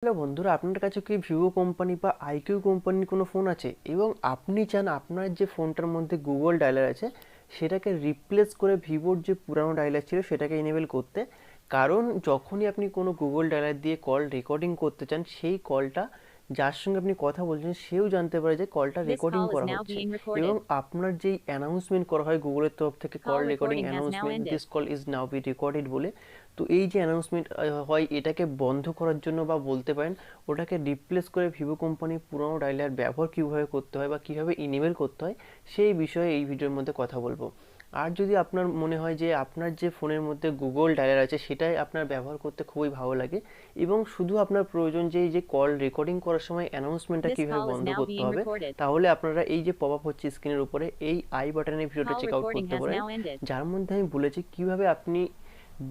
Hello বন্ধুরা, আপনার কাছে কি ভিভো কোম্পানি বা আইকিউ কোম্পানির কোনো ফোন আছে এবং আপনি চান আপনার যে ফোনটার মধ্যে গুগল ডায়লার আছে সেটাকে রিপ্লেস করে ভিভোর যে পুরানো ডায়লার ছিল সেটাকে এনেবল করতে। কারণ যখনই আপনি কোনো গুগল ডায়লার দিয়ে কল রেকর্ডিং করতে চান, সেই কলটা যার সঙ্গে আপনি কথা বলছেন সেও জানতে পারে যে কলটা This রেকর্ডিং call is করা now হচ্ছে। being এবং recorded. আপনার যেই অ্যানাউন্সমেন্ট করা হয় গুগলের তরফ থেকে, call Call recording recording has now announcement, ended. This call is now B recorded বলে, তো এই যে অ্যানাউন্সমেন্ট হয় এটাকে বন্ধ করার জন্য বা বলতে পারেন ওটাকে রিপ্লেস করে ভিভো কোম্পানির পুরনো ডায়লার ব্যবহার কীভাবে করতে হয় বা কীভাবে ইনেবল করতে হয় সেই বিষয়ে এই ভিডিওর মধ্যে কথা বলবো। আর যদি আপনার মনে হয় যে আপনার যে ফোনের মধ্যে গুগল ডায়লার আছে সেটাই আপনার ব্যবহার করতে খুবই ভালো লাগে এবং শুধু আপনার প্রয়োজন যে এই যে কল রেকর্ডিং করার সময় অ্যানাউন্সমেন্টটা This কীভাবে call is বন্ধ now করতে being হবে, recorded. তাহলে আপনারা এই যে পপ আপ হচ্ছে স্ক্রিনের উপরে এই আই বাটনের ভিডিওটা Call চেক আউট recording করতে has পারেন, now ended. যার মধ্যে আমি বলেছি কীভাবে আপনি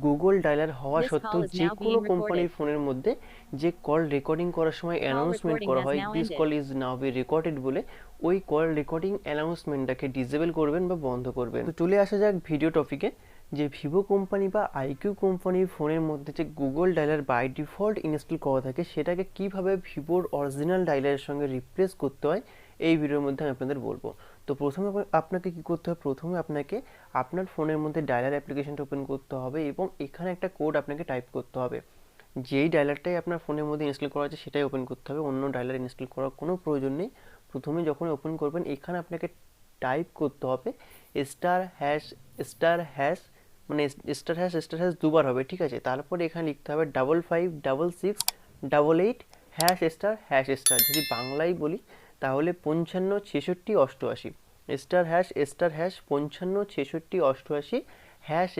গুগল ডায়লার হওয়া This সত্ত্বেও call is যে now কোনো being কোম্পানির recorded. ফোনের মধ্যে যে কল রেকর্ডিং করার সময় Call অ্যানাউন্সমেন্ট recording করা has হয় now this ended. Call is now B recorded বলে, ওই কল রেকর্ডিং অ্যানাউন্সমেন্টটাকে ডিসেবল করবেন বা বন্ধ করবেন। তো চলে আসা যাক ভিডিও টপিকে, যে ভিভো কোম্পানি বা আইকিউ কোম্পানির ফোনের মধ্যে যে Google dialer by default install করা থাকে সেটাকে কিভাবে ভিভোর অরিজিনাল ডায়লারের সঙ্গে রিপ্লেস করতে হয় এই ভিডিওর মধ্যে আমি আপনাদের বলবো। তো প্রথমে আপনাকে কি করতে হবে, প্রথমে আপনাকে আপনার ফোনের মধ্যে ডায়লার অ্যাপ্লিকেশনটা ওপেন করতে হবে এবং এখানে একটা কোড আপনাকে টাইপ করতে হবে। যেই ডায়লারটাই আপনার ফোনের মধ্যে ইনস্টল করা আছে সেটাই ওপেন করতে হবে, অন্য ডায়লার ইনস্টল করার কোনো প্রয়োজন নেই। প্রথমে যখন ওপেন করবেন এখানে আপনাকে টাইপ করতে হবে স্টার হ্যাশ স্টার হ্যাশ, মানে স্টার হ্যাশ দুবার হবে, ঠিক আছে। তারপরে এখানে লিখতে হবে 556688 হ্যাশ স্টার। যদি বাংলায় বলি তাহলে 55 66 88 স্টার হ্যাশ 55 66 88 হ্যাশ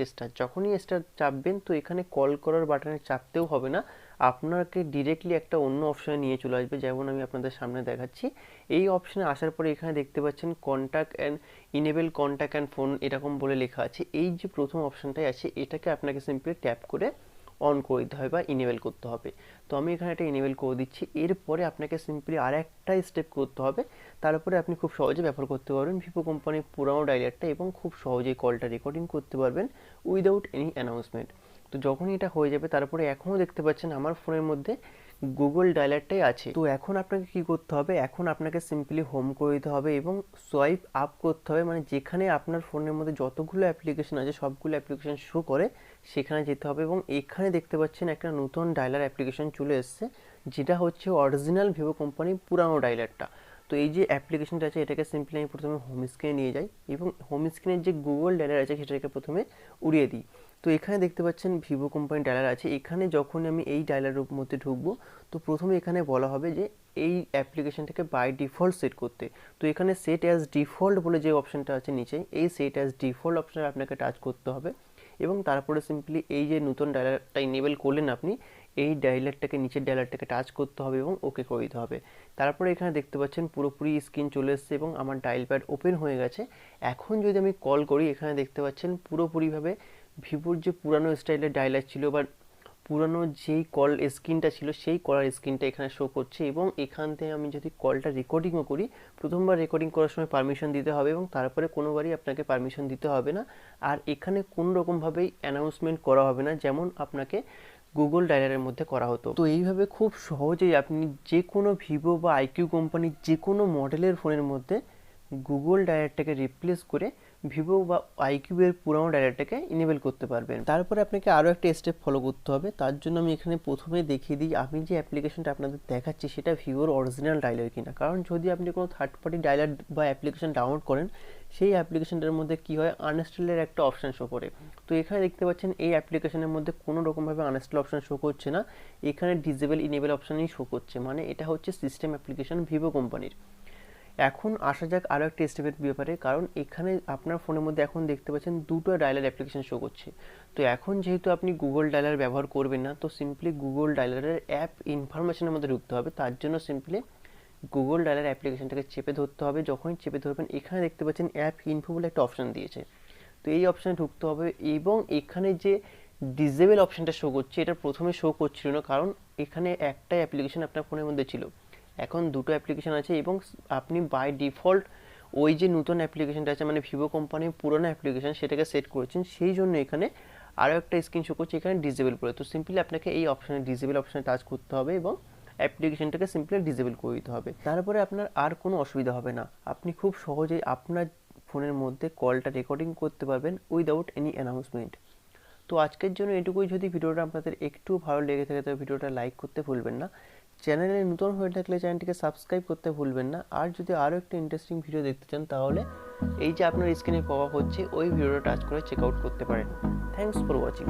স্টার। যখনই স্টার চাপবেন তো এখানে কল করার বাটনে চাপতেও হবে না, আপনাকে ডিরেক্টলি একটা অন্য অপশানে নিয়ে চলে আসবে, যেমন আমি আপনাদের সামনে দেখাচ্ছি। এই অপশানে আসার পরে এখানে দেখতে পাচ্ছেন contact and enable contact and phone এরকম বলে লেখা আছে। এই যে প্রথম অপশানটাই আছে এটাকে আপনাকে সিম্পলি ট্যাপ করে অন করে দিতে হবে বা ইনেবল করতে হবে। তো আমি এখানে একটা ইনেবল করে দিচ্ছি। এরপরে আপনাকে সিম্পলি আর একটা স্টেপ করতে হবে, তারপরে আপনি খুব সহজে ব্যবহার করতে পারবেন ভিভো কোম্পানির পুরানো ডায়লারটা এবং খুব সহজেই কলটা রেকর্ডিং করতে পারবেন উইদাউট এনি অ্যানাউন্সমেন্ট। তো যখনই এটা হয়ে যাবে তারপরে এখনও দেখতে পাচ্ছেন আমার ফোনের মধ্যে গুগল ডায়লারটাই আছে। তো এখন আপনাকে কি করতে হবে, এখন আপনাকে সিম্পলি হোম করে দিতে হবে এবং সোয়াইপ আপ করতে হবে, মানে যেখানে আপনার ফোনের মধ্যে যতগুলো অ্যাপ্লিকেশন আছে সবগুলো অ্যাপ্লিকেশন শো করে সেখানে যেতে হবে এবং এখানে দেখতে পাচ্ছেন একটা নতুন ডায়লার অ্যাপ্লিকেশন চলে এসেছে, যেটা হচ্ছে অরিজিনাল ভিভো কোম্পানির পুরানো ডায়লারটা। তো এই যে অ্যাপ্লিকেশনটা আছে এটাকে সিম্পলি আমি প্রথমে হোম স্ক্রিনে নিয়ে যাই এবং হোম স্ক্রিনের যে গুগল ডায়লার আছে সেটাকে প্রথমে উড়িয়ে দিই। তো এখানে দেখতে পাচ্ছেন ভিভো কোম্পানির ডায়লার আছে, এখানে যখন আমি এই ডায়লারের মধ্যে ঢুকবো তো প্রথমে এখানে বলা হবে যে এই অ্যাপ্লিকেশনটাকে বাই ডিফল্ট সেট করতে। তো এখানে সেট অ্যাজ ডিফল্ট বলে যে অপশানটা আছে নিচে, এই সেট অ্যাজ ডিফল্ট অপশানে আপনাকে টাচ করতে হবে এবং তারপরে সিম্পলি এই যে নতুন ডায়লারটা ইনেবল করলেন আপনি, এই ডায়লারটাকে নিচের ডায়লারটাকে টাচ করতে হবে এবং ওকে করে দিতে হবে। তারপরে এখানে দেখতে পাচ্ছেন পুরোপুরি স্ক্রিন চলে এসেছে এবং আমার ডায়াল প্যাড ওপেন হয়ে গেছে। এখন যদি আমি কল করি এখানে দেখতে পাচ্ছেন পুরোপুরিভাবে ভিভোর যে পুরানো স্টাইলের ডায়লার ছিল বা পুরানো যেই কল স্ক্রিনটা ছিল সেই কলার স্ক্রিনটা এখানে শো করছে এবং এখান থেকে আমি যদি কলটা রেকর্ডিংও করি প্রথমবার রেকর্ডিং করার সময় পারমিশন দিতে হবে এবং তারপরে কোনোবারই আপনাকে পারমিশন দিতে হবে না। আর এখানে কোনো রকমভাবেই অ্যানাউন্সমেন্ট করা হবে না যেমন আপনাকে গুগল ডায়লারের মধ্যে করা হতো। তো এইভাবে খুব সহজেই আপনি যে কোনো ভিভো বা আইকিউ কোম্পানির যে কোনো মডেলের ফোনের মধ্যে গুগল ডায়লারটাকে রিপ্লেস করে ভিভো বা আইকিউ এর পুরানো ডায়লারটাকে ইনেবল করতে পারবেন। তারপরে আপনাকে আরও একটা স্টেপ ফলো করতে হবে, তার জন্য আমি এখানে প্রথমে দেখিয়ে দিই আমি যে অ্যাপ্লিকেশনটা আপনাদের দেখাচ্ছি সেটা ভিভোর অরিজিনাল ডায়লার কিনা। কারণ যদি আপনি কোনো থার্ড পার্টি ডায়লার বা অ্যাপ্লিকেশন ডাউনলোড করেন সেই অ্যাপ্লিকেশনটার মধ্যে কী হয়, আনইনস্টলের একটা অপশান শো করে। তো এখানে দেখতে পাচ্ছেন এই অ্যাপ্লিকেশনের মধ্যে কোনো রকমভাবে আনইনস্টল অপশান শো করছে না, এখানে ডিসেবল ইনেবল অপশানই শো করছে, মানে এটা হচ্ছে সিস্টেম অ্যাপ্লিকেশন ভিভো কোম্পানির। এখন আসা যাক আরও একটা স্টেপের ব্যাপারে, কারণ এখানে আপনার ফোনের মধ্যে এখন দেখতে পাচ্ছেন দুটো ডায়লার অ্যাপ্লিকেশন শো করছে। তো এখন যেহেতু আপনি গুগল ডায়লার ব্যবহার করবেন না তো সিম্পলি গুগল ডায়লারের অ্যাপ ইনফরমেশনের মধ্যে ঢুকতে হবে, তার জন্য সিম্পলি গুগল ডায়লার অ্যাপ্লিকেশনটাকে চেপে ধরতে হবে। যখনই চেপে ধরবেন এখানে দেখতে পাচ্ছেন অ্যাপ ইনফো বলে একটা অপশান দিয়েছে, তো এই অপশানে ঢুকতে হবে এবং এখানে যে ডিসেবল অপশানটা শো করছে এটা প্রথমে শো করছিল না, কারণ এখানে একটাই অ্যাপ্লিকেশন আপনার ফোনের মধ্যে ছিল, এখন দুটো অ্যাপ্লিকেশন আছে এবং আপনি বাই ডিফল্ট ওই যে নতুন অ্যাপ্লিকেশনটা আছে মানে ভিভো কোম্পানির পুরোনো অ্যাপ্লিকেশন সেটাকে সেট করেছেন, সেই জন্য এখানে আরও একটা স্ক্রিন শো করছে এখানে ডিসেবল করে। তো সিম্পলি আপনাকে এই অপশানে ডিসেবল অপশানে টাচ করতে হবে এবং অ্যাপ্লিকেশনটাকে সিম্পলি ডিসেবল করে দিতে হবে। তারপরে আপনার আর কোনো অসুবিধা হবে না, আপনি খুব সহজেই আপনার ফোনের মধ্যে কলটা রেকর্ডিং করতে পারবেন উইদাউট এনি অ্যানাউন্সমেন্ট। তো আজকের জন্য এটুকুই। যদি ভিডিওটা আপনাদের একটু ভালো লেগে থাকে তবে ভিডিওটা লাইক করতে ভুলবেন না, চ্যানেলে নতুন হয়ে থাকলে চ্যানেলটিকে সাবস্ক্রাইব করতে ভুলবেন না। আর যদি আরও একটা ইন্টারেস্টিং ভিডিও দেখতে চান তাহলে এই যে আপনার স্ক্রিনে পাওয়া হচ্ছে ওই ভিডিওটা টাচ করে চেক আউট করতে পারেন। Thanks for watching.